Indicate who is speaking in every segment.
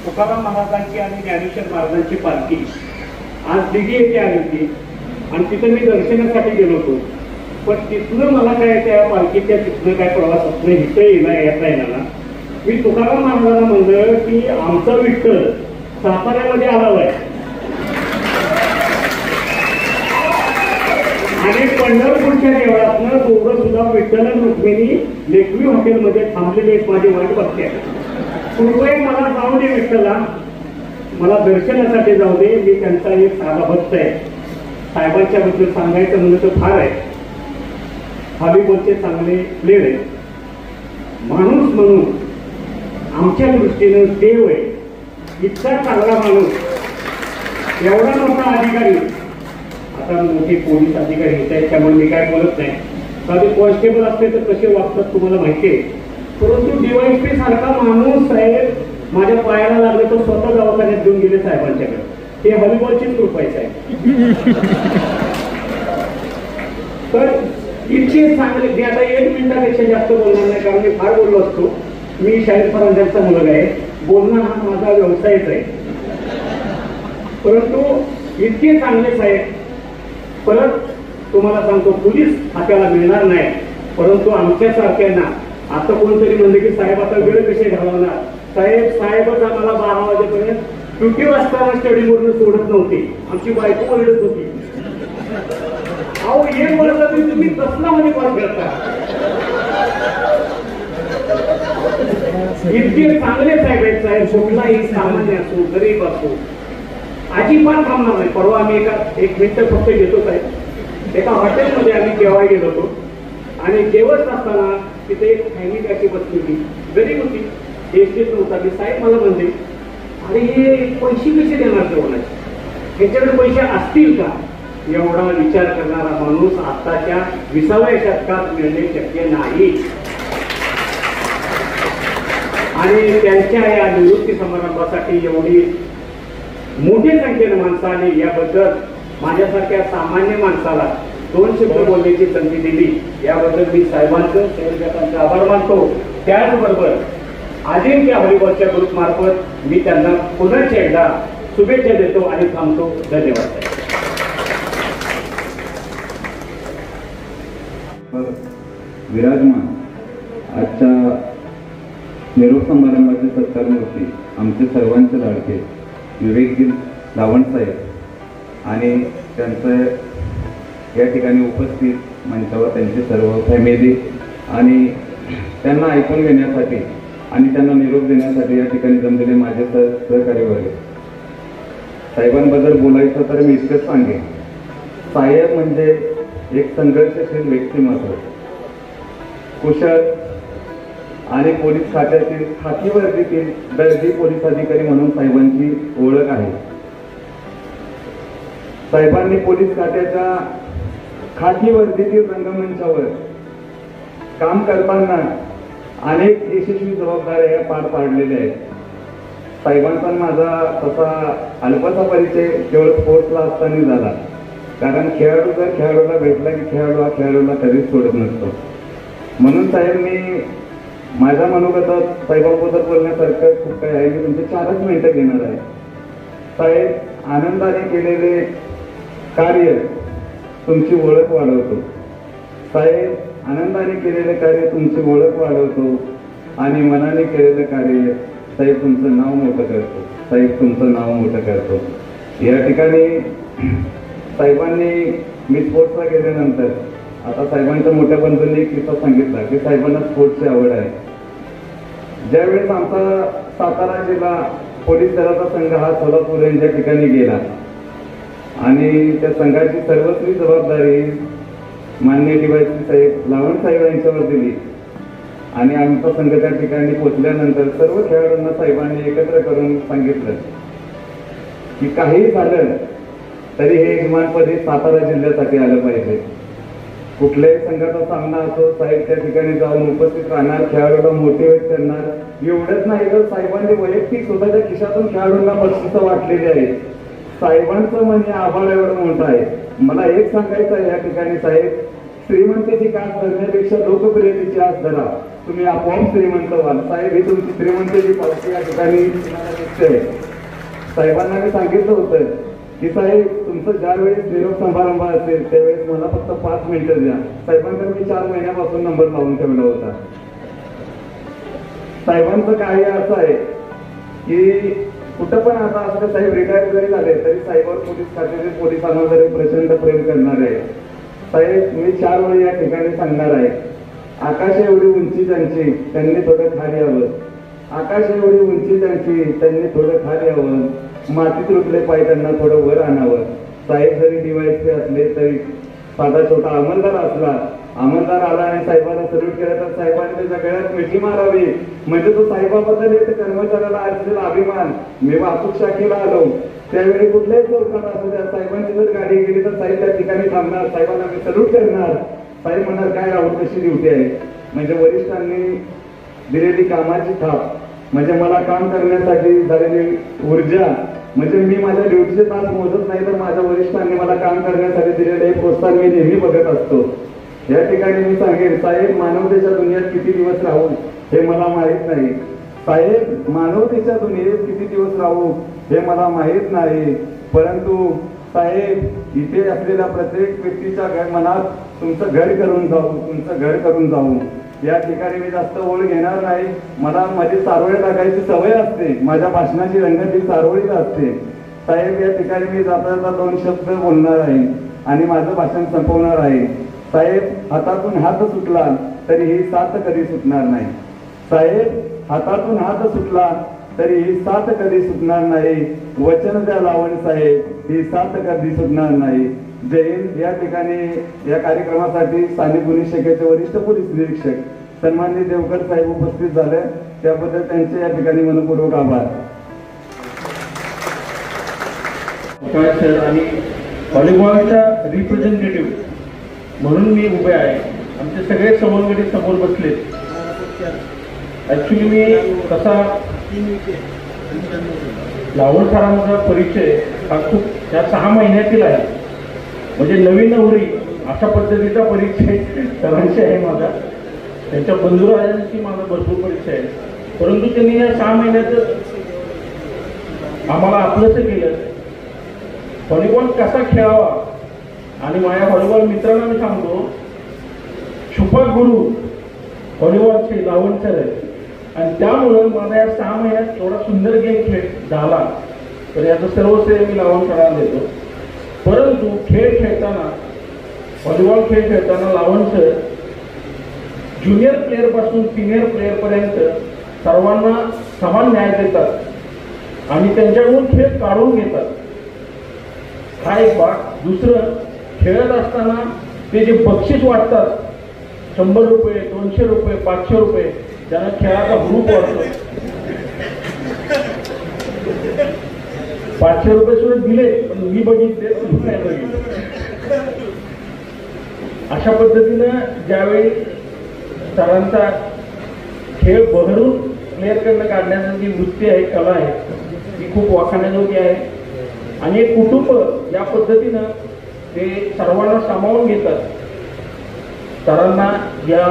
Speaker 1: तुकाराम महाराजांची आणि ज्ञानेश्वर महाराजांची पालखी आज दिघी येथे आली होती आणि तिथं मी दर्शनासाठी गेलो होतो. पण तिथनं मला काय त्या पालखीच्या तिथनं काय प्रवास असणं इथं येता येणार. मी तुकाराम महाराजांना म्हणलं की आमचा विठ्ठल साताऱ्यामध्ये आला आहे आणि पंढरपूरच्या देवळातनं दोघं सुद्धा विठ्ठल आणि रुक्मिणी लेखवी हॉटेलमध्ये थांबलेले एक माझी वाट बघते. कृपया मला जाऊ दे विठ्ठला, मला दर्शनासाठी जाऊ दे. मी त्यांचा एक साधा भक्त आहे. साहेबांच्या बद्दल सांगायचं म्हणलं तर फार आहे. हॉलिवूडचे चांगले प्लेयर आहे. माणूस म्हणून आमच्या दृष्टीनं देव आहे. इतका चांगला माणूस, एवढा मोठा अधिकारी. आता मोठे पोलीस अधिकारी येत आहेत त्यामुळे मी काय बोलत नाही. साधे कॉन्स्टेबल असते तर कसे वागतात तुम्हाला माहिती आहे. परंतु डीवायएसपी सारखा माणूस साहेब माझ्या पायाला लागले तर स्वतः दवाखान्यात घेऊन गेले साहेबांच्याकडे. हे हॉलिबॉलचीच कृपायचं आहे. तर इतके चांगले, मी आता 1 मिनिटापेक्षा जास्त बोलणार नाही कारण मी फार बोललो असतो. मी शाहीर फरांजांचा मुलगा आहे. बोलणं हा माझा व्यवसायच आहे. परंतु इतके चांगले साहेब, परत तुम्हाला सांगतो पोलीस हाताला मिळणार नाही. परंतु आमच्यासारख्यांना आता कोणतरी म्हणले की साहेब आता वेळ कसे घालवणार. साहेबच आम्हाला 12 वाजेपर्यंत ड्युटी वाजताना स्टडीवरून सोडत नव्हती. आमची बायको ओरडत होती, अहो एक वर्ष तुम्ही कसला मध्ये कॉल करता. इतके चांगले साहेब आहेत. साहेब कुठलाही सामान्य असो गरीब असो अजिबात थांबणार नाही. परवा आम्ही एक मिनिट फक्त घेतो साहेब. एका हॉटेलमध्ये आम्ही जेवायला गेलो होतो आणि जेवत असताना तिथे एक फॅमिली अशी बसली होती, गरीब होती, एसटीत नव्हता. मी साहेब मला म्हणते अरे हे पैसे कसे देणार जेवणाचे, ह्याच्याकडे पैसे असतील का. एवढा विचार करणारा माणूस आताच्या 20व्या शतकात मिळणे शक्य नाही. आणि त्यांच्या या निवृत्ती समारंभासाठी एवढी मोठ्या संख्येने माणसाने याबद्दल माझ्यासारख्या सामान्य माणसाला 2 शब्द बोलण्याची संधी दिली, याबद्दल मी साहेबांचं शहरजातांचा आभार मानतो. त्याचबरोबर अजिंक्य हॉलिबॉलच्या ग्रुप मार्फत मी त्यांना पुन्हा एकदा शुभेच्छा देतो आणि थांबतो. धन्यवाद.
Speaker 2: विराजमान आजच्या निरोप समारंभाचे सत्कारमूर्ती आमचे सर्वांचे लाडके विवेकजी लावण साहेब आणि त्यांचं या ठिकाणी उपस्थित मंचावर त्यांची सर्व फॅमिली आणि त्यांना ऐकून घेण्यासाठी आणि त्यांना निरोप देण्यासाठी या ठिकाणी जमलेले माझे सहकारी वर्ग. साहेबांबद्दल बोलायचं तर मी इतकंच सांगेन, साहेब म्हणजे एक संघर्षशील व्यक्तिमत्व, कुशल आणि पोलीस खात्यातील खाकी वर्दीतील दर्जी पोलीस अधिकारी म्हणून साहेबांची ओळख आहे. साहेबांनी पोलीस खात्याच्या खाकी वर्दीतील रंगमंचावर काम करताना अनेक यशस्वी जबाबदाऱ्या पार पाडलेल्या आहेत. साहेबांचा माझा तसा अल्पसा परिचय केवळ स्पोर्ट्सला असताना झाला, कारण खेळाडू जर खेळाडूला भेटला की खेळाडू हा खेळाडूला कधीच सोडत नसतो. म्हणून साहेब मी माझ्या मनोगतात साहेबांबद्दल बोलण्यासारखं खूप काही आहे. मी तुमचे 4च मिनिटं घेणार आहे. साहेब आनंदाने केलेले कार्य तुमची ओळख वाढवतो. साहेब आनंदाने केलेले कार्य तुमची ओळख वाढवतो आणि मनाने केलेलं कार्य साहेब तुमचं नाव मोठं करतो. साहेब तुमचं नाव मोठं करतो. या ठिकाणी साहेबांनी मी स्पोर्ट्सला गेल्यानंतर आता साहेबांच्या मोठ्या बंधूंनी एक किस्सा सांगितला की साहेबांना स्पोर्ट्सची आवड आहे. ज्यावेळेस आमचा सातारा जिल्हा पोलीस दलाचा संघ हा सोलापूर यांच्या ठिकाणी गेला आणि त्या संघाची सर्वस्वी जबाबदारी माननीय डीवायएसपी साहेब लावण साहेब यांच्यावर दिली आणि आमचा संघ त्या ठिकाणी पोहोचल्यानंतर सर्व खेळाडूंना साहेबांनी एकत्र करून सांगितलं की काही झालं तरी हे विमानपदी सातारा जिल्ह्यासाठी आलं पाहिजे. कुठल्याही संघाचा सामना असो साहेब त्या ठिकाणी जाऊन उपस्थित राहणार, खेळाडूला मोटिवेट करणार. एवढंच नाही तर साहेबांनी वैयक्तिक स्वतःच्या खिशातून खेळाडूंना बक्षिसं वाटलेली आहेत. साहेबांचं म्हणजे आभाळ एवढं मोठं आहे. मला एक सांगायचं आहे या ठिकाणी साहेब श्रीमंतीची कास धरण्यापेक्षा लोकप्रियतेची आस धरा, तुम्ही आपोआप श्रीमंत व्हाल. साहेब, ही तुमची श्रीमंतीची पावती या ठिकाणी दिसते. साहेबांना मी सांगितलं होतं की साहेब, तुमचं ज्यावेळेस निरोप समारंभ असेल त्यावेळेस मला फक्त 5 मिनिटं द्या. साहेबांकडे मी 4 महिन्यापासून नंबर लावून ठेवला होता. साहेबांचं कार्य असं आहे की कुठं पण आता असं साहेब रिटायर जरी झाले तरी साहेबांवर पोलीस खात्याचे पोलिसांना जरी प्रचंड प्रेम करणार आहे. साहेब, मी 4 वेळी या ठिकाणी सांगणार आहे, आकाश एवढी उंची त्यांची, त्यांनी थोडं खाली यावं. आकाश एवढी उंची त्यांची, त्यांनी थोडं खाली यावं. मातीत रुतले पाय त्यांना थोडं वर आणावं. साहेब जरी DYSP असले तरी साधा छोटा अंमलदार असला, अंमलदार आला आणि साहेबांना सल्यूट केला तर साहेबांनी त्याच्या गळ्यात मिठी मारावी. म्हणजे तो साहेबाबद्दल एक कर्मचाऱ्याला असलेला अभिमान. मी वाहतूक शाखेला आलो त्यावेळी कुठल्याही चौकात असू द्या, साहेबांची जर गाडी गेली तर साहेब त्या ठिकाणी थांबणार, साहेबांना मी सल्यूट करणार. साहेब म्हणणार, काय राहून कशी ड्युटी आहे. म्हणजे वरिष्ठांनी दिलेली कामाची थाप, म्हणजे मला काम करण्यासाठी झालेली ऊर्जा, म्हणजे मी माझ्या ड्युटीचे तास मोजत नाही तर माझ्या वरिष्ठांनी मला काम करण्यासाठी दिलेले प्रोत्साहन मी नेहमी बघत असतो. या ठिकाणी मी सांगेन, साहेब, मानवतेच्या दुनियेत किती दिवस राहू हे मला माहीत नाही. साहेब, मानवतेच्या दुनियेत किती दिवस राहू हे मला माहीत नाही, परंतु साहेब, इथे असलेल्या प्रत्येक व्यक्तीच्या मनात तुमचं घर करून जाऊ, तुमचं घर करून जाऊ. या ठिकाणी मी जास्त ओळ घेणार नाही. मला माझी सारोळी टाकायची सवय असते, माझ्या भाषणाची रंगत ही सारोळीच असते. साहेब, या ठिकाणी मी जाता जाता 2 शब्द बोलणार आहे आणि माझं भाषण संपवणार आहे. साहेब, हातातून हात सुटला तरी ही साथ कधी सुटणार नाही. साहेब, हातातून हात सुटला तरी ही साथ कधी सुटणार नाही. वचन द्या लावण साहेब, ही साथ कधी सुटणार नाही. जय हिंद. या ठिकाणी या कार्यक्रमासाठी स्थानिक गुन्हे शाखेचे वरिष्ठ पोलीस निरीक्षक सन्माननीय देवकर साहेब उपस्थित झाले, त्याबद्दल त्यांचे या ठिकाणी मनपूर्वक आभार.
Speaker 3: आणि व्हॉलीबॉलचा रिप्रेझेंटेटिव्ह म्हणून मी उभे आहे. आमचे सगळे समन्वयक समोर बसले. ऍक्च्युली मी तसा लावण सरांचा परिचय हा खूप या 6 महिन्यातील आहे. म्हणजे नवीन नवरी अशा पद्धतीचा परिचय सरांशी आहे माझा. त्यांच्या बंधुराजांशी माझा भरपूर परिचय आहे. परंतु त्यांनी या 6 महिन्यात आम्हाला आपलंसं केलं. व्हॉलीबॉल कसा खेळावा आणि माझ्या व्हॉलीबॉल मित्रांना मी सांगतो, छुपा गुरु व्हॉलीबॉलचे लावण सर आहे. आणि त्यामुळं मला या 6 महिन्यात एवढा सुंदर गेम खेळ झाला तर याचं सर्व श्रेय मी लावण सरांना देतो. परंतु खेळ खेळताना, व्हॉलीबॉल खेळ खेळताना लावण सर ज्युनियर प्लेअर पासून सिनियर प्लेअर पर्यंत सर्वांना समान न्याय देतात आणि त्यांच्याकडून खेळ काढून घेतात. हा एक भाग. दुसरं, खेळत असताना ते जे बक्षीस वाटतात, 100 रुपये, 200 रुपये, 500 रुपये, त्यानं खेळाचा ग्रुप वाढतो. 500 रुपये सुद्धा दिले पण मी बघितले, नाही बघितले. अशा पद्धतीनं ज्यावेळी सरांचा खेळ बहरून प्लेअरकडनं काढण्याची वृत्ती आहे, कला आहे, ती खूप वाखाणण्याजोगी आहे. आणि एक कुटुंब या पद्धतीनं ते सर्वांना सामावून घेतात. सरांना या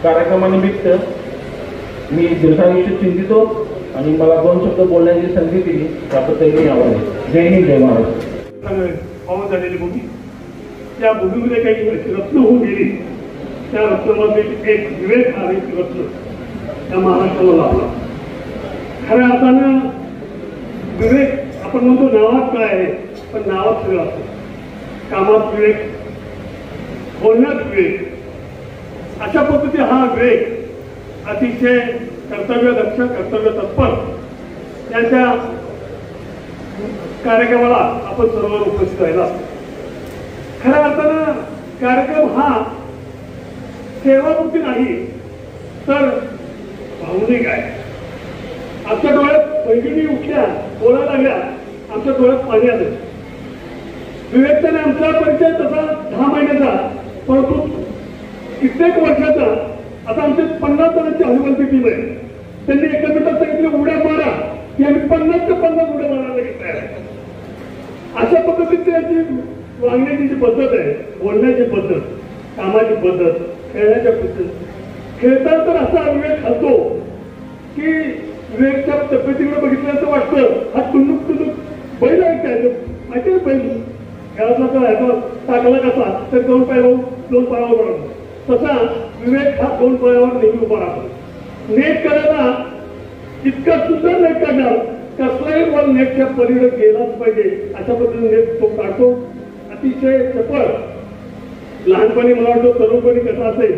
Speaker 3: कार्यक्रमानिमित्त मी दीर्घायुष्य चिंतितो आणि मला 2 शब्द बोलण्याची संधी दिली त्याबद्दल मी आभारी आहे. जय हिंद, जय महाराष्ट्र.
Speaker 1: पावन झालेली भूमी, त्या भूमीमध्ये काही रत्न होऊन गेली. त्या रत्नामध्ये एक विवेक हा एक रत्न त्या महाराष्ट्राला लाभला. खऱ्या अर्थानं विवेक आपण म्हणतो नावात काय आहे, पण नावात सगळं असतं. कामात विवेक, बोलण्यात विवेक, अशा पद्धती हा विवेक अतिशय कर्तव्यदक्ष, कर्तव्य तत्पर यांच्या कार्यक्रमाला आपण सर्व उपस्थित राहिला. खऱ्या अर्थानं कार्यक्रम हा सेवामुक्ती नाही तर भावनिक आहे. आमच्या डोळ्यात पैठणी उठल्या, बोलायला लागल्या, आमच्या डोळ्यात पाणी आलं. विवेकताने आमचा परिचय तसा 10 महिन्याचा, परंतु कित्येक वर्षाचा. आता आमचे 50 जणांची हॉलीबॉलची टीम आहे. त्यांनी एका मिनिटात सांगितलं उड्या मारा की आम्ही 50 ते 50 उड्या मारायला घेतल्या आहे. अशा पद्धतीची त्याची वागण्याची जी पद्धत आहे, बोलण्याची पद्धत, कामाची पद्धत, खेळण्याच्या पद्धत. खेळताना तर असा विवेक घालतो की विवेकच्या तब्येतीकडे बघितलं असं वाटतं हा टुनुक टुनुक बैल आहे काय माहिती आहे. बैल खेळातला तर ह्याचा टाकला कसा तर दोन पायावर राहतो. तसा विवेक हा दोन पायावर नेहमी उभा राहतो. नेट करायला इतका सुंदर नेट काढणार, कसलाही बॉल नेटच्या पलीकडे गेलाच पाहिजे अशा पद्धतीने नेट तो काढतो. अतिशय चपळ. लहानपणी मला वाटतं तरुणपणी कसं असेल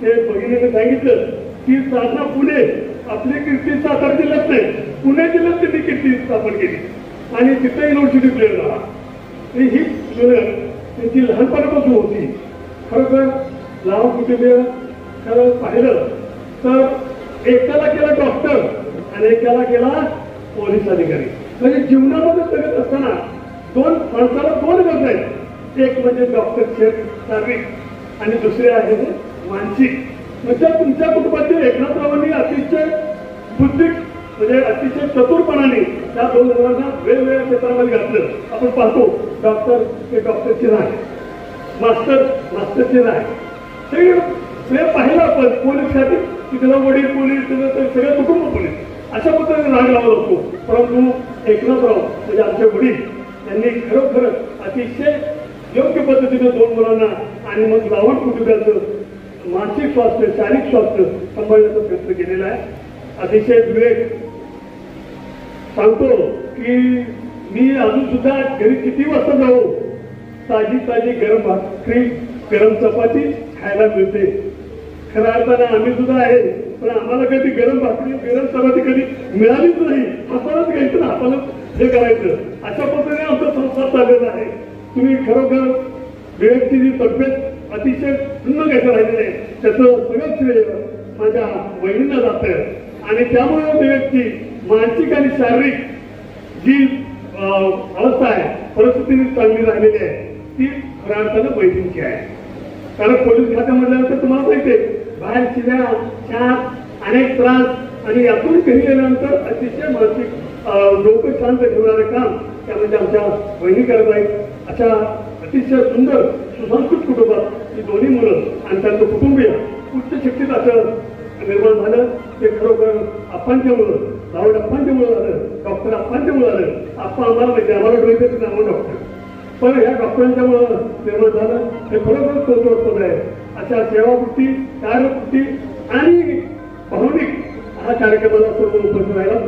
Speaker 1: ते भगिनीने सांगितलं की साधना पुणे आपली कीर्ती सातारा जिल्ह्यात नाही, पुणे जिल्ह्यात त्यांनी कीर्ती स्थापन केली आणि तिथे युनिव्हर्सिटी प्लेअर झाला. ही त्यांची लहानपणापासून होती. खरोखर लहान कुटुंबीय खरं पाहिलं तर एकाला केला डॉक्टर आणि एकाला केला पोलीस अधिकारी. म्हणजे जीवनामध्ये जगत असताना माणसाला दोन गरज आहेत. एक म्हणजे डॉक्टर शारीरिक आणि दुसरे आहे मानसिक. म्हणजे तुमच्या कुटुंबातील एकनाथरावांनी अतिशय बुद्धिक म्हणजे अतिशय चतुरपणाने त्या दोन मुलांना वेगवेगळ्या क्षेत्रामध्ये घातलं. आपण पाहतो डॉक्टर हे डॉक्टरची नाही, मास्टरची नाही. सगळे पाहिलं आपण पोलीससाठी की त्याला वडील पोलीस सगळं कुटुंब पोलीस अशा पद्धतीने राग लावला असतो. परंतु एकनाथराव म्हणजे आमचे वडील त्यांनी खरोखर अतिशय योग्य पद्धतीने दोन मुलांना आणि मग लावण कुटुंबाचं मानसिक स्वास्थ्य शारीरिक स्वास्थ्य सांभाळण्याचा प्रयत्न केलेला आहे. अतिशय विवेक सांगतो की मी अजून सुद्धा घरी किती वाजता जाऊ ताजी गरम भाकरी गरम चपाती खायला मिळते. खऱ्या अर्थानं आम्ही सुद्धा आहे पण आम्हाला कधी गरम भाकरी गरम चपाती कधी मिळालीच नाही. हातालाच घ्यायचं ना हातालाच हे करायचं अशा पद्धतीने आमचा संसार चाललेला आहे. तुम्ही खरोखर विवेकची जी तब्येत अतिशय सुंदर घ्यायचं राहिलेलं आहे त्याचं सगळं श्रेय माझ्या वहिनींना जातं आणि त्यामुळे विवेकची मानसिक आणि शारीरिक जी अवस्था आहे परिस्थिती चांगली राहिलेली आहे ती खऱ्या अर्थानं वैद्यांची आहे. कारण पोलीस खात्यामधल्यानंतर तुम्हाला माहिती आहे बाहेर शिव्या शाप अनेक त्रास आणि यातून घरी गेल्यानंतर अतिशय मानसिक डोकं शांत ठेवणारं काम त्यामध्ये आमच्या वहिनी करत आहेत. अशा अतिशय सुंदर सुसंस्कृत कुटुंबात ही दोन्ही मुलं आणि त्यांचं कुटुंबीय उच्च शिक्षित असं निर्माण झालं. ते खरोखर अप्पांच्यामुळं रावड अप्पांच्यामुळं झालं, डॉक्टर अप्पांच्यामुळं झालं. आप्पा आम्हाला माहिती आम्हाला डोळ्याचं नाव डॉक्टर पण ह्या डॉक्टरांच्यामुळं निर्माण झालं. हे खरोखर कौतुकास्पद आहे. अशा सेवावृत्ती कार्यवृत्ती आणि भावनिक हा कार्यक्रमाला सर्व उपस्थित राहिला.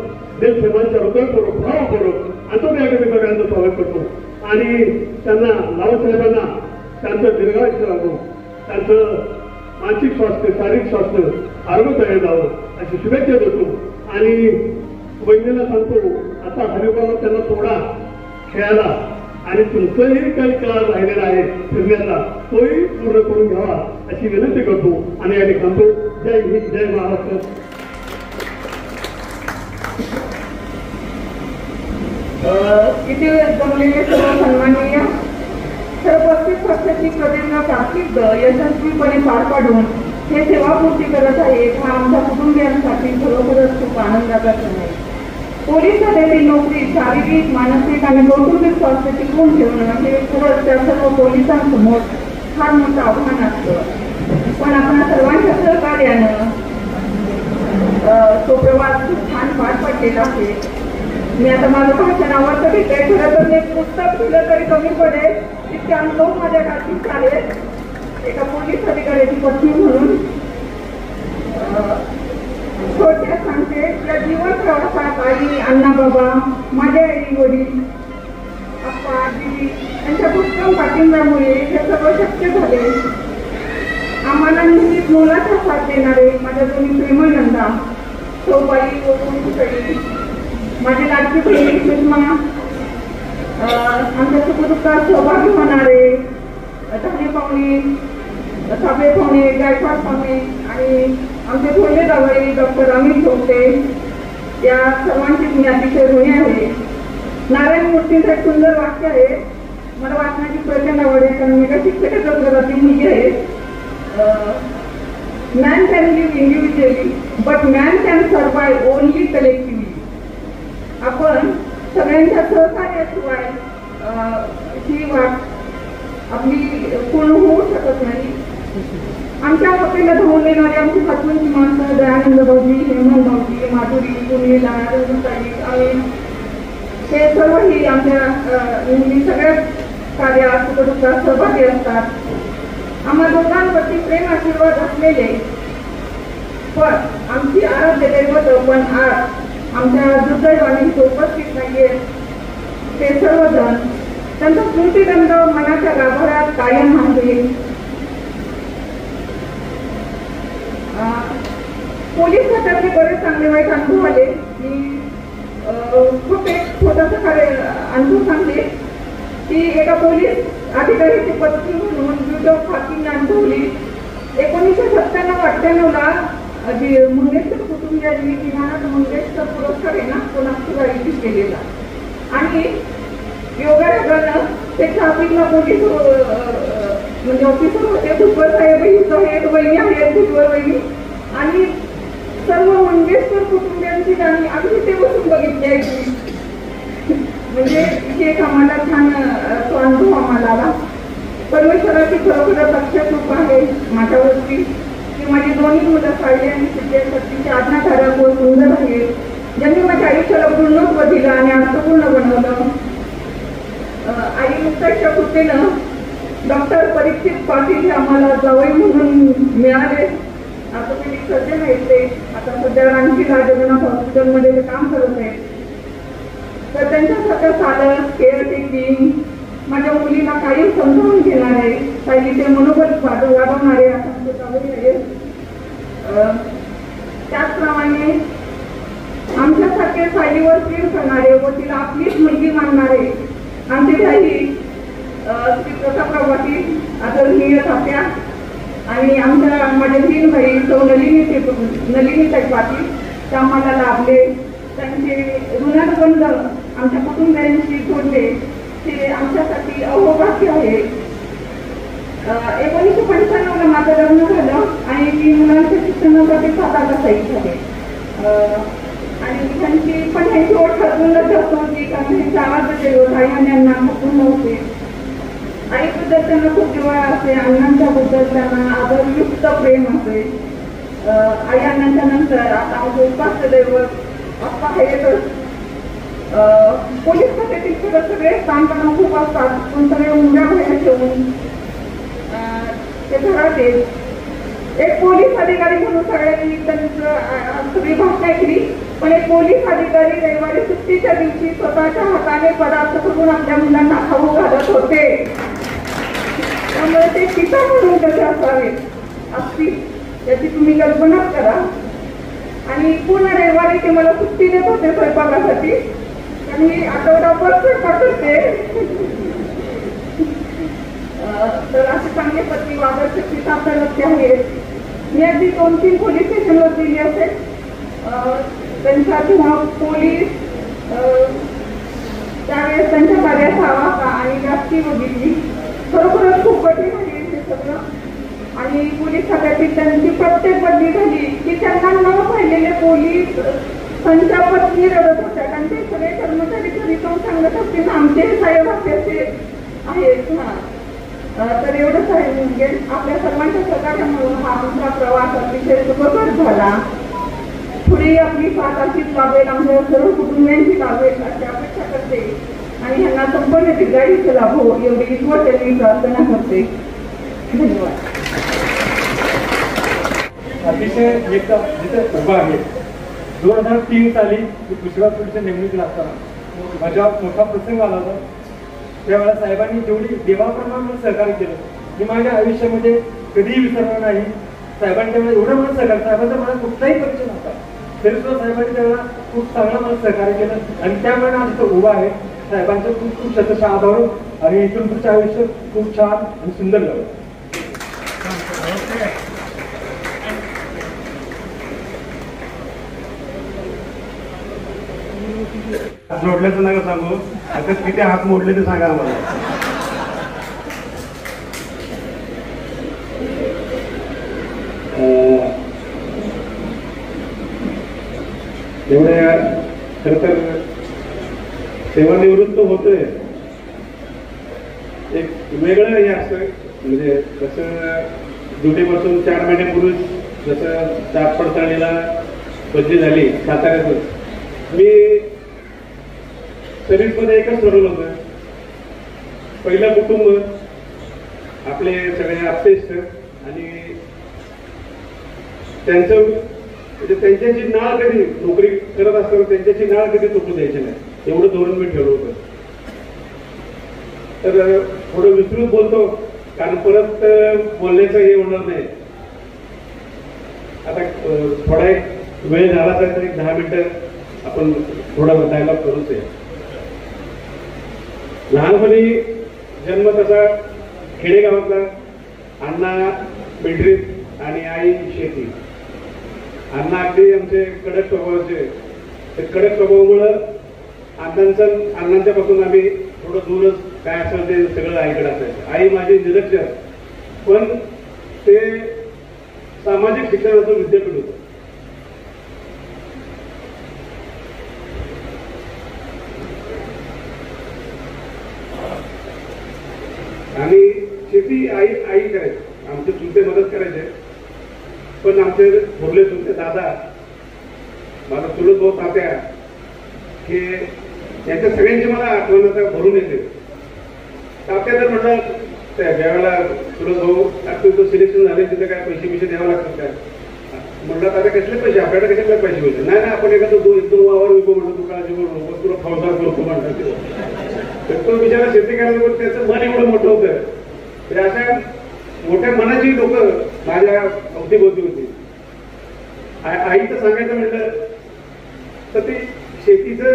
Speaker 1: देश सेवांच्या हृदयपूर्वक भावपूर्वक आंतरराष्ट्रीय सगळ्यांचं स्वागत करतो आणि त्यांना लावसाहेबांना त्यांचं दीर्घायुष्य लागू त्यांचं मानसिक स्वास्थ्य शारीरिक स्वास्थ्य आरोग्यदायी जावं अशी शुभेच्छा देतो. आणि वैद्याला सांगतो आता हरिभाव त्यांना सोडा खेळायला आणि तुमचंही काही काळ राहिलेला आहे फिरण्याचा तोही पूर्ण करून घ्यावा अशी विनंती करतो आणि या ठिकाणी सांगतो जय हिंद जय महाराष्ट्र.
Speaker 4: इथे जमलेले सर्व सन्माननीय तर 35 वर्षाची प्रदीर्घ कारकीर्द यशस्वीपणे पार पाडून हे सेवापूर्ती करत आहेत हा आमच्या कुटुंबियांसाठी खरोखरच खूप आनंदाचा क्षण आहे. पोलीस खात्यातील नोकरी शारीरिक मानसिक आणि कौटुंबिक स्वास्थ्य टिकवून ठेवणं हे खरंच त्या सर्व पोलिसांसमोर फार मोठं आव्हान असतं. पण आपण सर्वांच्या सहकार्यानं तो प्रवास खूप छान पार पडलेला आहे. मी आता माझं भाषण आवडतं की ते खरं तर एक पुस्तक दिलं तरी कमी पडेल इतके अनुभव माझ्या गाठीत चालेल. एका पोलीस अधिकाऱ्याची पत्नी म्हणून थोडक्यात सांगते या जीवन प्रवासात आई अण्णा बाबा माझे आई वडील आप्पा आजी यांच्या उत्तम पाठिंब्यामुळे हे सगळं शक्य झाले. आम्हाला नेहमीच मुलाचा साथ देणारे माझ्या दोन्ही प्रेमानंदा सौबाई व कुंकुसई माझी लाडकी बहिणी सुषमा आमच्या सुखदुःखात सहभागी होणारे धाने पाहुणे साबळे पाहुणे गायकवाड पाहुणे आणि आमचे थोरले जावई डॉक्टर अमित ठोकते या सर्वांचीच मी अतिशय ऋणी आहे. नारायण मूर्तींचं एक सुंदर वाक्य आहे मला वाचण्याची प्रचंड आवड आहे कारण मी एका शिक्षकाच्याच घराची मुलगी आहे. Man can live individually but man can survive only collectively. आपण सगळ्यांच्या सहकार्याशिवाय ही वाट आपली पूर्ण होऊ शकत नाही. आमच्या हॉटेलला धावून येणारी आमची सातवंची माणसं दयानंद भाऊजी, हेमंत भाऊजी, माधुरी, पुनीला, अमीन हे सर्वही आमच्या नेहमी सगळ्याच कार्यात सुखदुःखात सहभागी असतात. आम्हा दोघांवरती प्रेम आशीर्वाद असलेले पण आमची आराध्य दैवत पण आज आमच्या दुर्दैवाने उपस्थित नाहीये ते सर्वजण त्यांचा स्मृतिदंड मनाच्या गाभाऱ्यात कायम आहे. पोलीस खात्यातले बरेच चांगले वाईट अनुभव आले. मी खूप एक छोटासा अनुभव सांगते की एका पोलीस अधिकाऱ्याची पत्नी म्हणून विविध फाकींना अनुभवली. 1997-98ला मंगेशकर कुटुंबियांनी किनारात मंगेशकर पुरस्कार आहे ना तो नागपूर आयोजित केलेला आणि योगायोगानं ते ट्राफिकला पोलीस म्हणजे ऑफिसर होते. भुजबळ साहेब एक वहिनी आहेत, भुजबळ वहिनी आणि सर्व मंगेशकर कुटुंबियांची गाणी अगदी ते बसून बघितली आहे. म्हणजे इथे एक आम्हाला छान तो अनुभव आम्हाला आला. परमेश्वराची खरोखरच अक्षय कृपा आहे माझ्यावरती की माझी दोन्ही मुलं सायली आणि सिद्धेसाठी आज्ञाधारक व सुंदर आहे ज्यांनी माझ्या आयुष्याला पूर्णत्व दिलं आणि अर्थपूर्ण बनवलं. आई मुक्ताच्या कृपेनं डॉक्टर परीक्षित पाटील हे आम्हाला जावई म्हणून मिळाले. ऑर्थोपेडिक सर्जन आहेत ते. आता सध्या रांची जगन्नाथ हॉस्पिटलमध्ये ते काम करत आहेत. तर त्यांच्यासारखं चालक, केअर टेकिंग, माझ्या मुलीला काही समजावून घेणारे, सायलीचे मनोबल वाढवणारे असं जावई आहेत. त्याचप्रमाणे आमच्यासारखे सायलीवर प्रेम करणारे व तिला आपलीच मुलगी मानणारे आमचे काही श्री प्रतापराव पाटील, आदरणीय तात्या आणि आमच्या माझ्या 3 भाई सौ नलिनीताई पाटील ते आम्हाला लाभले. त्यांचे ऋणानुबंध आमच्या कुटुंबियांशी जोडले ते आमच्यासाठी अहोभाग्य आहे. 1995ला माझं लग्न झालं आणि मी मुलांच्या शिक्षणासाठी सातारला स्थायिक झाले. आणि ह्यांची ओढ ठरवूनच जास्त होती कारण ह्यांच्या आवाजाचे यांना खपून नव्हते. आईबद्दल त्यांना खूप जिव्हाळा असे, अण्णांच्या बद्दल त्यांना आदरयुक्त प्रेम असे. आई अण्णांच्या नंतर आता आमचं उपास्य दैवत आप्पा आहेतच. पोलीस खात्यातील सगळे ताणतणाव खूप असतात पण सगळे उंड्या बाहेर ठेवून ते घरात येत. एक पोलीस अधिकारी म्हणून सगळ्यांनी त्यांचं सगळी भाषा ऐकली पण एक पोलीस अधिकारी रविवारी सुट्टीच्या दिवशी स्वतःच्या हाताने पदार्थ करून आपल्या मुलांना खाऊ घालत होते. त्यामुळे ते पिता म्हणून कसे असावे असतील याची तुम्ही कल्पना करा. आणि पूर्ण रविवारी ते मला सुट्टी देत होते स्वयंपाकासाठी आणि आठवडाभर स्वयंपाक करते. तर असे चांगले पती आदर्श पिता आपल्याला आहेत. मी अगदी 2-3 पोलीस स्टेशनवर दिली असेल. त्यांचा किंवा पोलीस त्यावेळेस त्यांच्या कार्याचा आवाका आणि व्याप्ती बघितली. खरोखरच खूप कठीण आहे हे सगळं. आणि पोलीस खात्यातील त्यांची प्रत्येक बदली झाली की त्यांना न पाहिलेले पोलीस त्यांच्या पत्नी रडत होत्या. त्यांचे सगळे कर्मचारी घरी जाऊन सांगत असतील आमचे साहेब असे आहेत. तर एवढंच आहे म्हणजे आपल्या सर्वांच्या सहकार्यामुळे हा आमचा प्रवास अतिशय सुखकर झाला. पुढे आपली साथ अशीच लाभेल, आमच्या सर्व कुटुंबियांची लाभेल अशी अपेक्षा करते आणि ह्यांना संपूर्ण दीर्घायुष्य लाभो एवढी ईश्वरचरणी प्रार्थना करते. धन्यवाद.
Speaker 1: अतिशय जिथे उभा आहे 2003 साली दुसऱ्या पोलीसच्या नेमणुकीला असताना माझ्या मोठा प्रसंग आला होता. त्यावेळेला साहेबांनी जेवढी देवाप्रमाणे सहकार्य केलं मी माझ्या आयुष्यामध्ये कधीही विसरणार नाही. साहेबांनी त्यावेळेला एवढं मला सहकार्य, साहेबांचा मला कुठलाही परिचय नव्हता तरी सुद्धा साहेबांनी त्यावेळेला खूप चांगलं मला सहकार्य केलं आणि त्यामुळे आज तो उभा आहे. साहेबांचं खूप खूप शतशः आभार आणि इथून पुढचं आयुष्य खूप छान आणि सुंदर झालं.
Speaker 5: जोडल्याचं नका सांगू. आता किती हात मोडले ते सांगा आम्हाला.
Speaker 3: एवढ्या खर तर सेवानिवृत्त होतोय एक वेगळं हे असं म्हणजे कसं
Speaker 5: ड्युटीपासून 4 महिन्यापूर्वी जसं दात पडताळणीला बदली झाली साताऱ्यातून, मी सर्व्हिसमध्ये एकच ठरवलं होतं, पहिलं कुटुंब, आपले सगळे आप्तेष्ट आणि त्यांचं म्हणजे त्यांच्याची नाळ कधी नोकरी करत असताना त्यांच्याची नाळ कधी तुटू द्यायची नाही, एवढं धोरण मी ठेवलं होतं. तर थोडं विस्तृत बोलतो कारण परत बोलण्याचं हे होणार नाही. आता थोडा एक वेळ झाला तर एक 10 मिनिटं आपण थोडा डायलॉग करूच आहे. लहानपणी जन्म तसा खेडेगावातला, अण्णा मिलिटरीत आणि आई शेती. अण्णा अगदी आमचे कडक स्वभावाचे, ते कडक स्वभावामुळं अण्णांच्या पासून आम्ही थोडं दूरच, काय असेल ते सगळं आईकडे असायचं. आई माझी निरक्षर, पण ते सामाजिक शिक्षणाचं विद्यापीठ होतं. आणि शेती आई करायची, आमचे चुलते मदत करायचे. पण आमचे थोरले चुलते दादा, माझा चुलत भाऊ तात्या, हे यांच्या सगळ्यांची मला आठवण आता भरून येते. तात्या तर म्हटलं त्या ज्यावेळेला चुलत भाऊ तुझं सिलेक्शन झाले तिथे काय पैसे द्यावं लागतात काय, म्हटलं तात्या कसले पैसे, आपल्याकडे कशाला पैसे पैसे नाही ना, आपण एखादं 1-2 वावर विकू म्हणतो, तू काळजी करू नको, तुला फौजदार करतो म्हणतात. तर तो बिचारा शेती करायला, पण त्याचं मन एवढं मोठं होतं. तर अशा मोठ्या मनाची लोक माझ्या अवतीभोवती होती. आईचं सांगायचं म्हटलं तर ते शेतीचं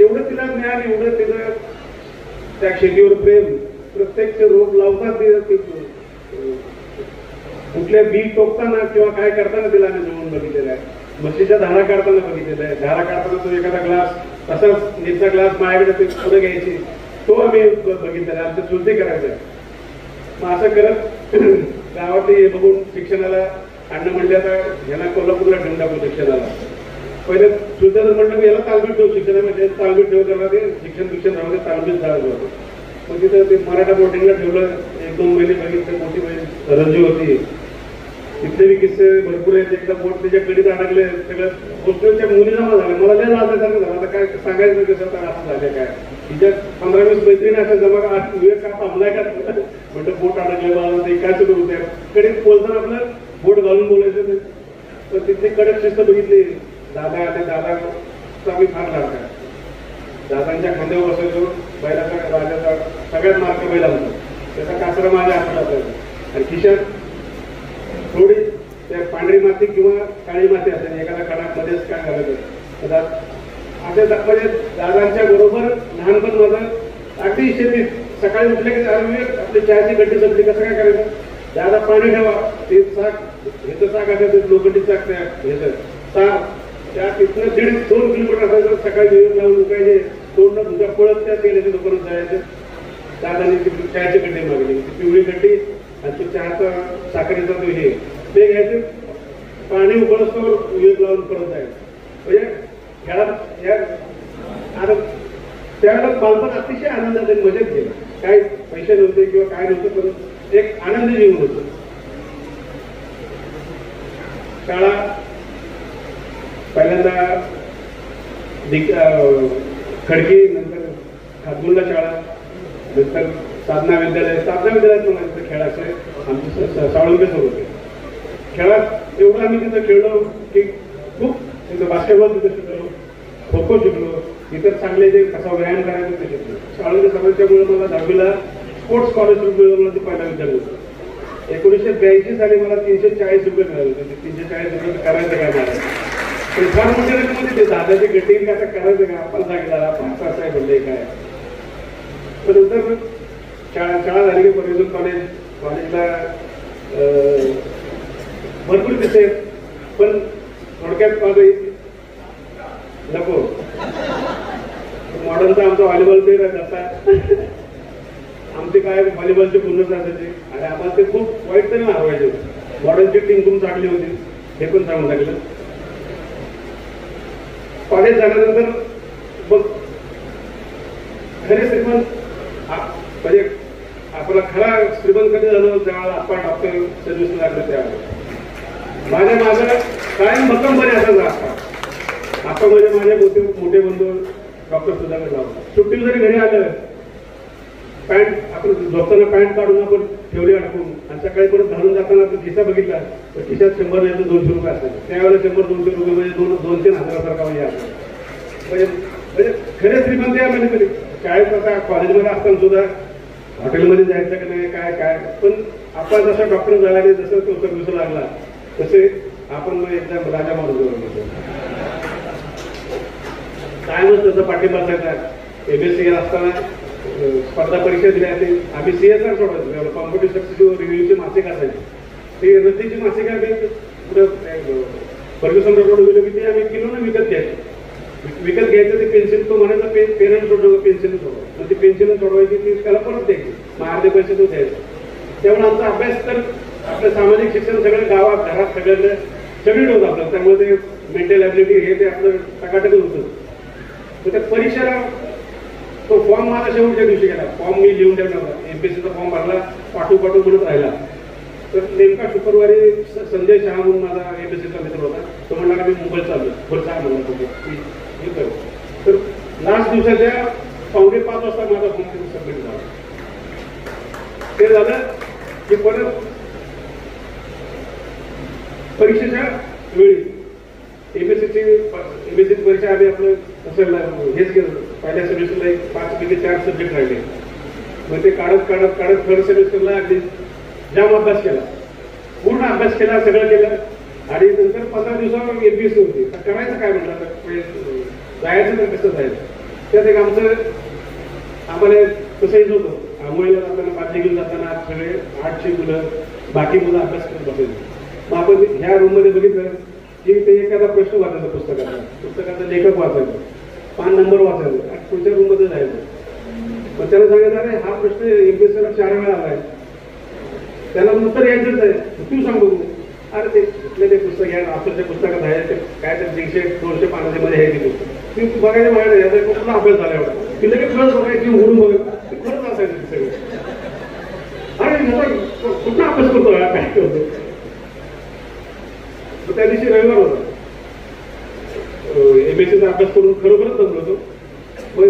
Speaker 5: एवढं तिला ज्ञान, एवढं तिला त्या शेतीवर प्रेम, प्रत्यक्ष रोप लावतात ते कुठल्या बी टोकताना किंवा काय करताना तिला आम्ही जवळून बघितलेलं आहे. म्हशीच्या धारा काढताना बघितलेला आहे. धारा काढताना तो एखादा ग्लास, तसाच नीटचा ग्लास माझ्याकडे ते पुढे घ्यायची, तो आम्ही बघितलेला आहे. आमचं चुलते करायचं. मग असं करत गावातले हे बघून शिक्षणाला अण्णा म्हणले, आता ह्याला कोल्हापूरला ठेवून टाकू शिक्षणाला. पहिले चुलत्याचं म्हटलं की याला तालमीत ठेवू, शिक्षणामध्ये तालमीत ठेवू, त्याला ते शिक्षण राहू दे, तालमीत जायचं होतं. मग तिथं ते मराठा बोर्डिंगला ठेवलं. 1-2 महिने बघितलं. मोठी बहीण रंजू होती, तिथले बी किस्से भरपूर आहेत. एकदा बोट त्याच्या कडीत अडकले, सगळं हॉस्टेलच्या मुली जमा झाल्या. मला लय लाजायसारखं झालं, आता काय सांगायचं कसं तर असं झालं काय. तिच्या 15-20 मैत्रिणी असं जमा, वेळ का थांबलाय का म्हणतं, बोट अडकले मला ते काय सुरू होते. कडीत बोलताना आपलं बोट घालून बोलायचं. तर तिथली कडक शिस्त बघितली. दादा ते दादाचा आम्ही फार लाडका. दादांच्या खांद्यावर बसायचो. बैलाचा राजाचा सगळ्यात मार्क बैल आमचा, त्याचा कासरा माझ्या हातात असायचा. आणि खिशात थोडी त्या पांढरी माती किंवा काळी माती असेल, एखादा कडाकमध्येच काय घालायचं. अशा म्हणजे दादांच्या बरोबर लहानपण माझं अगदी शेतीत. सकाळी उठले की आपली चहाची गड्डी संपली, कसं काय करायचं, दादा पाणी ठेवा, ते चाक ह्याचं चाक असायचं, लोखंडी चाक त्या ह्याचं चाक, त्या तिथनं 1.5-2 किलोमीटर असायचं. सकाळी विहीर लावून उठायचे, तोंडनं तुझ्या पळत त्या तेलाच्या दुकानात जायचं. दादाने चहाची गड्डी मागली, ती पिवळी गड्डी आणि तो चहाचा साखरेचा तो हे ते घ्यायचं, पाणी उकळस्तोवर विहीर लावून परत जायचं. म्हणजे खेळात या आता त्यावेळेला बालपण अतिशय आनंदाने मजेत गेलं. काही पैसे नव्हते किंवा काय नव्हतं, पण एक आनंदी जीवन होतं. शाळा पहिल्यांदा खडकी, नंतर खातगुंडला शाळा, नंतर साधना विद्यालयात म्हणायचं खेळाचं आमचे साळुंके सर होते. खेळात एवढं आम्ही तिथं खेळलो की खूप तिथं बास्केटबॉल तिथं शिकलो, खो खो शिकलो, इतर चांगले जे कसा व्यायाम करायचं ते शिकलो. साळुंके सरांच्यामुळे मला 10वीला स्पोर्ट्स स्कॉलरशिप मिळवलं, ते पहिला विद्यार्थी होतो. 1982 साली मला 340 रुपये मिळाले होते. 340 रुपये करायचं काय मला, पण फार मोठे रकम ते दादाचे गटिंग कसं करायचं का, आपण सांगितलं आपण असं आहे म्हणले काय. पण नंतर शाळा झाली की फर्ग्युसन कॉलेजला भरपूर दिसते. पण थोडक्यात माझं नको, मॉडर्नचा आमचा व्हॉलीबॉल प्लेअर आहे जसा, आमचे काय व्हॉलीबॉलचे पूर्णच असायचे आणि आम्हाला ते खूप वाईट तरी हरवायचे. मॉडर्नची टीम खूप चांगली होती, हे पण सांगून टाकलं. कॉलेज झाल्यानंतर मग खरे श्रीमंत म्हणजे आपला खरा श्रीमंत कधी झालं त्यावेळेला आपण डॉक्टर सर्व्हिसला लागलं त्यावेळेला माझ्या माझं कायम भक्कमपणे असायचा आता म्हणजे माझे मोठे बंधू डॉक्टर सुधाकर लावला सुट्टी जरी घरी आलं पॅन्ट आपण झोपताना पॅन्ट काढून आपण ठेवली अडकून आणि सकाळी परत घालून जाताना आपण खिसा बघितला तर खिशात 100 नाही तर 200 रुपये असायचे त्यावेळेला 100-200 रुपये म्हणजे 2-3 हजारासारखा म्हणजे असायचा म्हणजे खरे श्रीमंत आहे म्हणजे तरी शाळेत आता कॉलेजमध्ये असताना सुद्धा हॉटेलमध्ये जायचं की नाही काय पण आपण जसं डॉक्टर झाला नाही जसं तो सर्व्हिस लागला तसे आपण मग एकदम राजा माणूस कायमच त्याचा पाठिंबा असायचा MSc असताना स्पर्धा परीक्षा दिल्या ते आम्ही CSR सोडायचो कॉम्पिटिव्ह सक्सेसिव्ह रिव्ह्यूची मासिक असायची ते रद्दीची मासिक आम्ही पुढं फर्ग्युसन रोड गेलो की ते आम्ही किलोनं विकत घ्यायचं ते पेन्सिल तो म्हणायचा पेन सोडवं पेन्सिल सोडवं मग ती पेन्सिल सोडवायची ती त्याला परत द्यायची मग अर्धे पैसे तो द्यायचा त्यामुळे आमचा अभ्यास तर आपलं सामाजिक शिक्षण सगळं गावात घरात सगळं सगळीकडे होतं आपलं त्यामुळे ते मेंटल ॲबिलिटी हे ते आपलं टकाटकच होतं तर त्या परीक्षेला तो फॉर्म माझा शेवटच्या दिवशी गेला फॉर्म मी लिहून ठेवला होता MPSCचा फॉर्म भरला पाठवू म्हणत राहिला तर नेमका शुक्रवारी संजय शहा म्हणून माझा MPSCचा मित्र होता तो म्हणला मी मुंबईत चाललो पुढचा म्हणला तर लास्ट दिवसाच्या 4:45 वाजता माझा फॉर्म सबमिट झाला ते झालं की परत परीक्षेच्या वेळी MSCची परीक्षा आधी आपलं असं हेच केलं पहिल्या सेमिस्टरला 5 पैकी 4 सब्जेक्ट राहिले मग ते काढत थर्ड सेमिस्टरला अगदी जाम अभ्यास केला पूर्ण अभ्यास केला सगळं केलं आणि नंतर 15 दिवसावर MPSC होती करायचं काय म्हणलं जायचं तर कसं जायचं त्यात एक आम्हाला कसंही होतं आंघोळीला जाताना बाटली घेऊन जाताना सगळे 8ची मुलं बाकी मुलं अभ्यास करत बसायचे मग आपण ह्या रूममध्ये बघितलं की ते एखादा प्रश्न वाचायचा पुस्तकाचा लेखक वाचायचा 5 नंबर वाचायचा आणि पुढच्या रूममध्ये जायचं मग त्याला सांगायचं अरे हा प्रश्न MPSCला 4 वेळा आलाय त्याला उत्तर यायचंच आहे तू सांग बघू अरे ते कुठले ते पुस्तक घ्या आपल्या पुस्तकात आहे ते काय तर 100-200 पानामध्ये आहे ती बघायला माहिती याचा कुठला अभ्यास झाला एवढा ती लगेच खरंच बघायची उघडून बघायचं ते खरंच असायचं सगळं अरे कुठला अभ्यास करतो काय होतो त्या दिवशी रविवार होता MSCचा अभ्यास करून खरोखरच जमलो होतो मग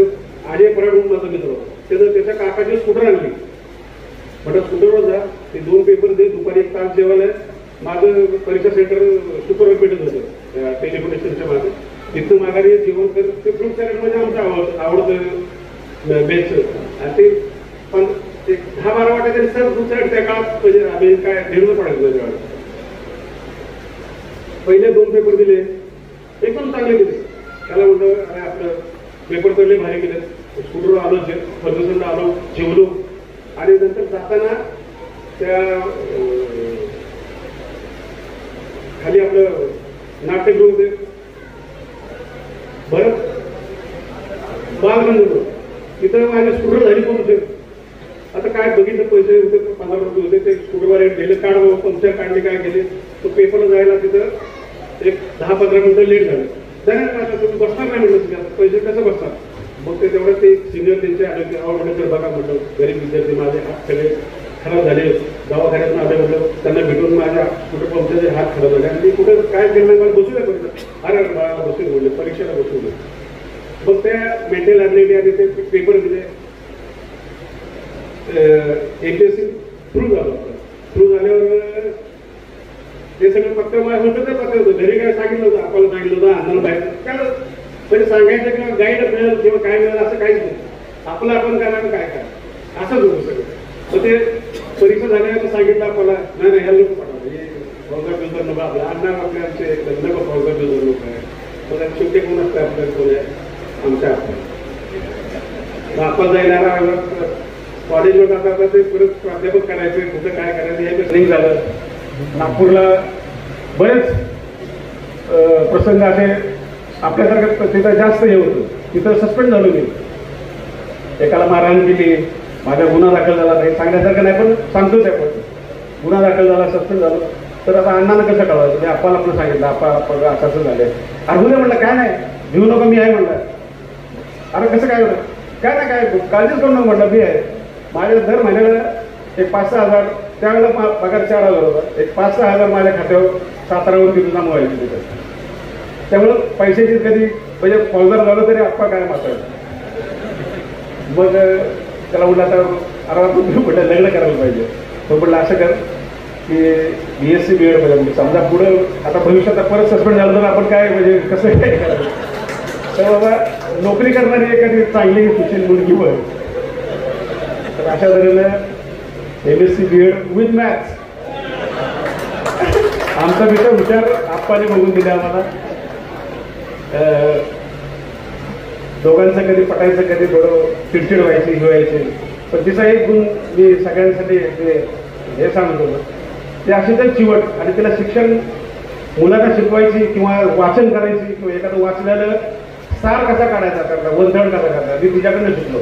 Speaker 5: अजय पराड म्हणून माझा मित्र होता त्याच्या काकाची स्कूटर आणली म्हटलं स्कूटरवर जा ते 2 पेपर दे दुपारी 1 तास जेवायला माझं परीक्षा सेंटर सुपरवर भेटत होतं टेलिफोन स्टेशनच्या मागे तिथं माघारी जेवण करत ते फ्रूट सॅलड म्हणजे आमचं आवडतं बेस्ट आणि ते 10-12 वाटा तरी सर फ्रूट सॅलड त्या काळात म्हणजे आम्ही काय घेऊन पडायचं त्यावेळेला पहिले 2 पेपर दिले एकदम चांगले दिले त्याला म्हणतो अरे आपलं पेपर तर लय भारी केले स्कूटरवर आलो फर्ग्युसनला आलो जेवलो आणि नंतर जाताना त्या खाली आपलं नाट्यगृह होते भरत बालगंधर्व तिथं माझे स्कूटर झाली पोहोचते आता काय बघितलं पैसे होते 15 रुपये होते ते स्कूटरवर गेले काढ पंक्चर काढले काय केले तो पेपरला जायला तिथं एक 10-15 मिनिटं लेट झाले त्यानंतर तुम्ही बसणार नाही म्हटलं पैसे कसं बसणार मग ते तेवढं ते सिनियर त्यांचे आवडले बघा म्हटलं गरीब विद्यार्थी माझे हात सगळे खराब झाले दवाखान्यातून आले म्हटलं त्यांना भेटून माझ्या कुठं पंपचे हात खराब झाले आणि कुठं काय केलं मला बसू द्या परीक्षा अरे बाळाला बसून बोलले परीक्षेला बसून मग त्या मेंटल ॲबिलिटी आणि ते पेपर दिले MPSC थ्रू झालं थ्रू झाल्यावर ते सगळं फक्त होतं ते पत्र होतं घरी काय सांगितलं होतं आपल्याला सांगितलं होतं अण्णाला बाहेर काय म्हणजे सांगायचं किंवा गाईड मिळेल किंवा काय मिळेल असं काहीच नाही आपलं आपण करायला काय असंच होतं सगळं मग ते परीक्षा झाल्यावर सांगितलं आपल्याला नाही ह्या लोक पाठवलं हे फौजा बिल्डर नको आपल्या अण्णा आपल्या आमचे नको फौजा बिल्डर लोक आहे मग शेवटी कोण असतं आपल्याला कोण आहे आमच्या आपण जायला कॉलेजवर जाता ते परत प्राध्यापक करायचे कुठं काय करायचं हे ट्रेनिंग झालं नागपूरला बरेच प्रसंग असे आपल्यासारखं तिथं जास्त हे होतं तिथं सस्पेंड झालो मी एकाला मारहाण केली माझा गुन्हा दाखल झाला नाही सांगण्यासारखं नाही पण सांगतोच आहे पण गुन्हा दाखल झाला सस्पेंड झालो तर आता अण्णानं कसं कळवायचं ते आपण आपलं सांगितलं आपण असं असं झालं अरे उद्या म्हटलं काय नाही भिऊ नको मी आहे म्हटलं अरे कसं काय होतं काय नाही काय काळजीच करू नको म्हटलं मी आहे माझ्या दर महिन्याला एक 5-6 हजार, त्यावेळेला पगार 4,000 होता, एक 5-6 हजार माझ्या खात्यावर सातारावर तिथून जमवायचे तिथे. त्यामुळं पैशाची कधी म्हणजे फौजदार झालं तरी आप्पा काय मात्र. मग त्याला म्हटलं आता अरे म्हटलं लग्न करायला पाहिजे. तो म्हटलं असं कर की BSc B.Ed म्हणजे समजा पुढं आता भविष्यात परत सस्पेंड झालं तर आपण काय म्हणजे कसं काय करायचं. तर बाबा नोकरी करणारी एखादी चांगली सुशील मुलगी बघ. तर अशा तऱ्हेनं MSc B.Ed विथ मॅथ्स आमचा विचार आप्पाने बघून दिले आम्हाला. दोघांचं कधी पटायचं, कधी थोडं चिडचिड व्हायची, हे व्हायचे. पण तिचा एक गुण मी सगळ्यांसाठी हे सांगतो, ते अशी तर चिवट. आणि तिला शिक्षण मुलांना शिकवायची किंवा वाचन करायची किंवा एखादं वाचलेलं सार कसा काढायचा करता, वंथण कसा करता, मी तिच्याकडनं शिकलो.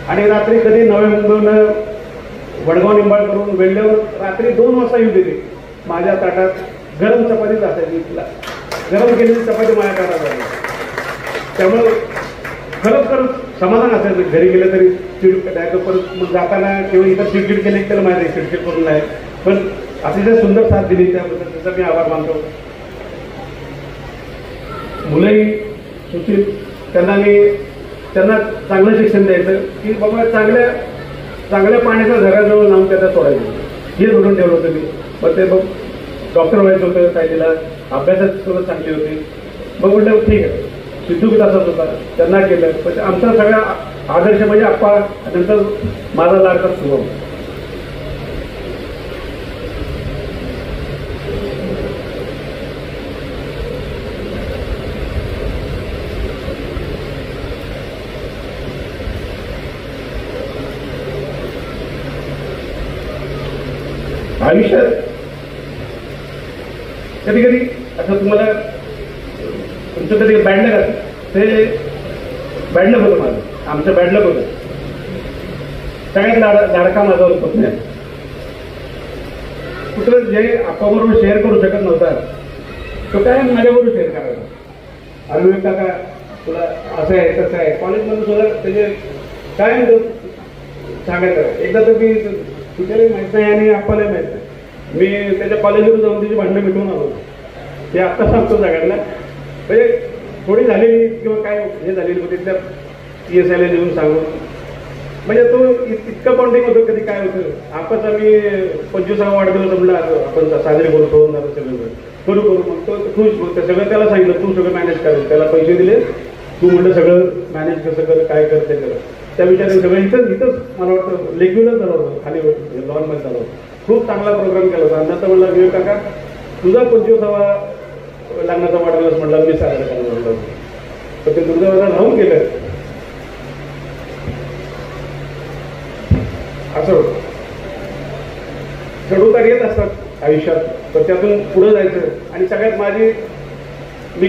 Speaker 5: आणि रात्री कधी नव्या मुंबईनं वडगाव निंबाळ करून वेळल्यावर रात्री 2 वाजता येऊ देते. माझ्या ताटात गरम चपातीच असायची, तिला गरम केलेली चपाती माझ्या ताटात आली. त्यामुळं खरंच समाधान असायचं. घरी गेलं तरी चिडचिड करायचं, परत मग जाताना किंवा इतर चिडचिड केली तर माहिती आहे चिडचिड करून नाही. पण अतिशय सुंदर साथ दिली, त्याबद्दल त्याचा मी आभार मानतो. मुलंही सुशील, त्यांना चांगलं शिक्षण द्यायचं की बाबा चांगल्या पाण्याच्या घराजवळ लावून त्यांना सोडायचं, हे धोरण ठेवलं होतं मी. मग ते मग डॉक्टर व्हायचं होतं, काय तिला अभ्यासात सुद्धा चांगली होती. मग म्हटलं ठीक आहे, सिद्धू तसाच होता, त्यांना केलं. पण आमचा सगळा आदर्श म्हणजे आप्पा, नंतर माझा लाडका शुभम. आयुष्यात कधी कधी असं तुम्हाला तुमचं कधी बॅडलक असतं, ते बॅडलक होतं माझं, आमचं बॅडलक होतं. सगळ्यात लाडका माझा पुतण्या. कुठं जे आप्पाबरोबर शेअर करू शकत नव्हता तो काय माझ्याबरोबर शेअर करायचा. अरे विवेक काका तुला असं आहे तसं आहे. कॉलेजमध्ये सुद्धा त्याचे काय म्हणतो सांगायचं. एकदा तर मी तुझ्यालाही माहीत नाही आणि आप्पालाही माहीत नाही, मी त्याच्या कॉलेजवर जाऊन त्याची भांडणं मिटवून आलो. ते आत्ता सांगतो सगळ्यांना. म्हणजे थोडी झालेली किंवा काय हे झालेली होती त्या PSIला नेऊन सांगून, म्हणजे तो इतकं बॉन्डिंग होतं. कधी काय होतं आपाच आम्ही 25वा वाढदिवस जमला आपण साजरे करतो सगळं करू मग तो खुश होतं. सगळं त्याला सांगितलं तू सगळं मॅनेज कर. त्याला पैसे दिले, तू म्हटलं सगळं मॅनेज कसं कर, काय कर ते कर. त्या विचाराने सगळं इथंच मला वाटतं लेखीवरच झालं होतं, खाली लॉनमध्ये झालं होतं. खूप चांगला प्रोग्राम केला होता. नंतर म्हणला विवेक काका तुझा 25वा लग्नाचा वाढदिवस म्हटला मी साजरा करायला म्हटलं. तर ते दुर्दैवाला राहून गेलं. असं चढउतार येत असतात आयुष्यात, तर त्यातून पुढं जायचं. आणि सगळ्यात मी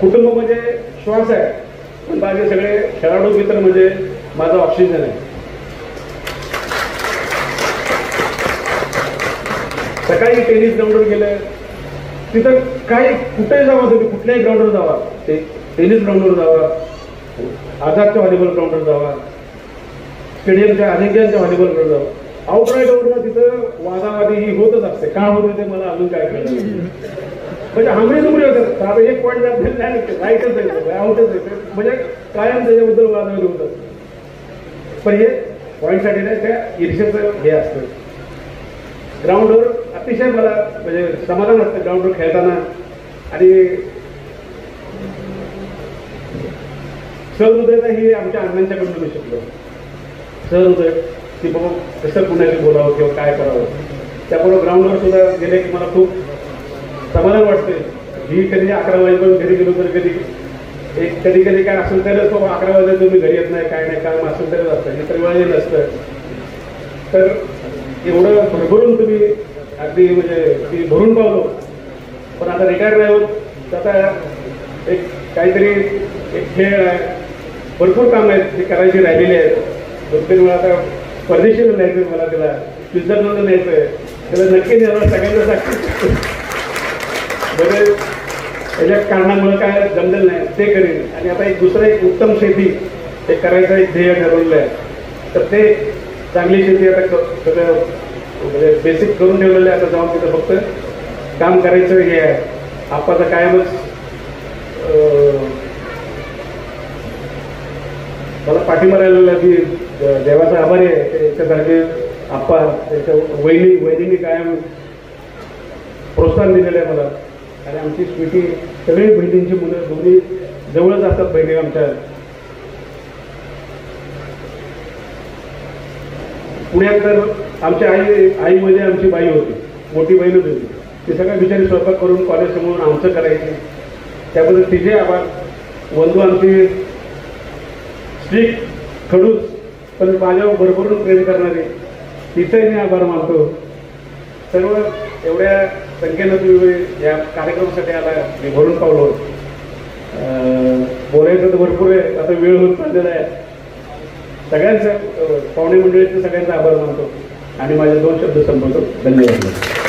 Speaker 5: कुटुंब म्हणजे श्वास आहे, पण माझे सगळे खेळाडू मित्र म्हणजे माझा ऑक्सिजन आहे. सकाळी टेनिस ग्राउंडवर गेलं, तिथं काही कुठेही जावा तुम्ही, कुठल्याही ग्राउंडवर जावा, ते टेनिस ग्राउंडवर जावा, आझादच्या व्हॉलीबॉल ग्राउंडवर जावा, स्टेडियमच्या अनेकांच्या व्हॉलीबॉल ग्राउंडवर जावा, आउटराईडवर तिथं वादावादी ही होतच असते. का होते ते मला अजून काय कळलं. म्हणजे आम्ही तुमरे होतात, आता एक पॉईंट राईटच आहे, आउटच आहे, म्हणजे कायम त्याच्याबद्दल वादावादी होतात. पण हे पॉईंटसाठी नाही, त्या ईर्षेचं हे असतं. ग्राउंडवर अतिशय मला म्हणजे समाधान असतं ग्राउंडवर खेळताना. आणि सहृदयता ही आमच्या अण्णांच्याकडून मी शिकलो. सहृदय की बाबा कसं कुणाशी बोलावं किंवा काय करावं. त्याबरोबर ग्राउंडवर सुद्धा गेले की मला खूप समाधान वाटते. ही कधी 11 वाजेपर्यंत घरी गेलो तर कधी काय असेल तरच तो 11 वाजे तुम्ही घरी येत नाही, काय नाही, काम असेल तरच असतं, इतर वेळेला नसतं. तर एवढं भरभरून तुम्ही अगदी म्हणजे ती भरून पावलो. पण आता रिटायर नाही होत, तर आता एक काहीतरी एक खेळ आहे, भरपूर काम आहेत ते करायची राहिलेली आहेत. 2-3 वेळा आता परदेशीला न्यायचं मला, त्याला स्वित्झर्लंडला न्यायचं आहे, त्याला नक्की नेणार सगळ्यांना सांगतो. बरं त्याच्या कारणामुळे काय जमलेलं नाही ते करेन. आणि आता एक दुसरं एक उत्तम शेती हे करायचं एक ध्येय ठरवलेलं आहे. तर ते चांगली शेती आता सगळं म्हणजे बेसिक करून ठेवलेलं आहे. आता जाऊन तिथं फक्त काम करायचं हे आहे. आप्पाचा कायमच मला पाठिंबा राहिलेला की देवाचा आभारी आहे. त्याच्यासाठी आप्पा त्याच्या वहिनी कायम प्रोत्साहन दिलेलं आहे मला. आणि आमची स्वीटी सगळी बहिणींची मुलं दोन्ही जवळच असतात बहिणी आमच्या. पुण्यात तर आमच्या आईमध्ये आमची बाई होती, मोठी बहीणच होती. ती सगळ्या बिचारी स्वयंपाक करून कॉलेजसमोरून आमचं करायची. त्याबद्दल तिचे आभार. वंदू आमची स्ट्रिक खडूस पण माझ्यावर भरभरून प्रेम करणारी, तिथंही मी आभार मानतो. सर्व एवढ्या संख्येनं तुम्ही या कार्यक्रमासाठी आला, मी भरून पावलो. बोलायचं तर भरपूर आहे, आता वेळ होत चाललेला आहे. सगळ्यांचं पाहुणे मंडळीचं सगळ्यांचा आभार मानतो आणि माझे 2 शब्द संपवतो. धन्यवाद.